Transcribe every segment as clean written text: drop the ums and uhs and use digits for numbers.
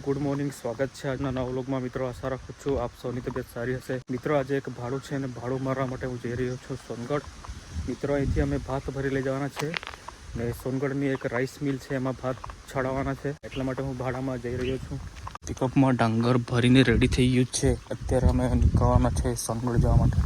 Good morning, સ્વાગત છે આજના નવા વ્લોગમાં. મિત્રો, આશા રાખું છું આપ સૌની તબિયત સારી હશે. મિત્રો, આજે એક ભાડું છે અને ભાડું મારવા માટે હું જઈ રહ્યો છું સોનગઢ. મિત્રો, અહીંથી અમે ભાત ભરી લઈ જવાના છે ને સોનગઢની એક રાઈસ મિલ છે, એમાં ભાત છાડવાના છે. એટલા માટે હું ભાડામાં જઈ રહ્યો છું. પિકઅપમાં ડાંગર ભરીને રેડી થઈ ગયું છે. અત્યારે અમે નીકળવાના છે સોનગઢ જવા માટે.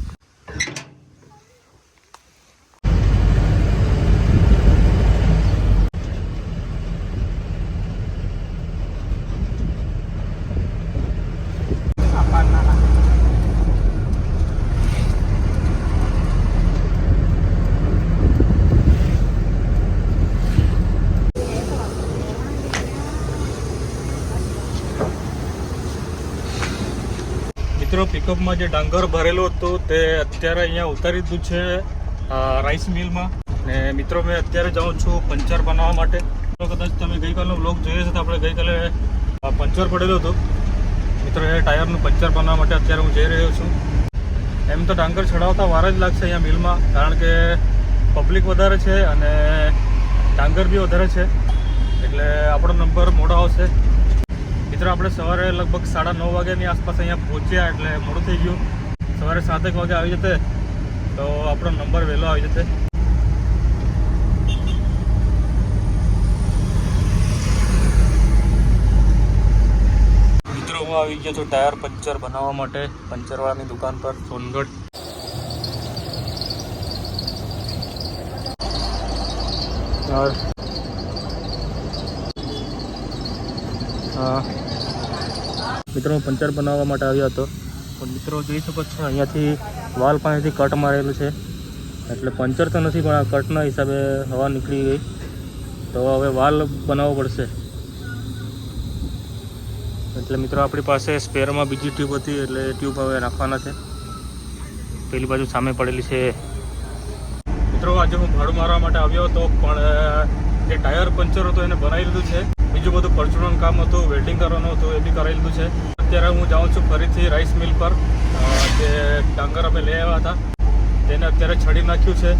મિત્રો, પિકઅપમાં જે ડાંગર ભરેલું હતું તે અત્યારે અહીંયા ઉતારી દીધું છે રાઈસ મિલમાં. ને મિત્રો, મેં અત્યારે જાઉં છું પંચર બનાવવા માટે. કદાચ તમે ગઈકાલનો વ્લોગ જોયો છે તો આપણે ગઈકાલે પંચર પડેલું હતું. મિત્રો, એ ટાયરનું પંચર બનાવવા માટે અત્યારે હું જઈ રહ્યો છું. એમ તો ડાંગર ચડાવતા વાર જ લાગશે અહીંયા મિલમાં, કારણ કે પબ્લિક વધારે છે અને ડાંગર બી વધારે છે, એટલે આપણો નંબર મોડો આવશે. મિત્રો, આપણે સવારે લગભગ 9:30 વાગ્યાની આસપાસ અહીંયા પહોંચ્યા, એટલે મોડું થઈ ગયું. સવારે 7 વાગે આવી જતે તો આપણો નંબર વહેલો આવી જતે. મિત્રો, હું આવી ગયો છું ટાયર પંચર બનાવવા માટે પંચરવાળાની દુકાન પર સોનગઢ. મિત્રો, હું પંચર બનાવવા માટે આવ્યો હતો, પણ મિત્રો જોઈ શકો છો અહીંયાથી વાલ પાસેથી કટ મારેલું છે, એટલે પંચર તો નથી પણ આ કટના હિસાબે હવા નીકળી ગઈ, તો હવે વાલ બનાવવો પડશે. એટલે મિત્રો, આપણી પાસે સ્પેરમાં બીજી ટ્યુબ હતી, એટલે એ ટ્યુબ હવે નાખવાના છે. પેલી બાજુ સામે પડેલી છે. મિત્રો, આજે હું ભાડું મારવા માટે આવ્યો હતો, પણ જે ટાયર પંચર હતો એને બનાવી લીધું છે. બીજું બધું પરચુરણનું કામ હતું, વેલ્ડિંગ કરવાનું હતું, એ બી કરાવી લીધું છે. અત્યારે હું જાઉં છું ફરીથી રાઈસ મિલ પર. જે ડાંગર અમે લઈ આવ્યા હતા તેને અત્યારે છડી નાખ્યું છે.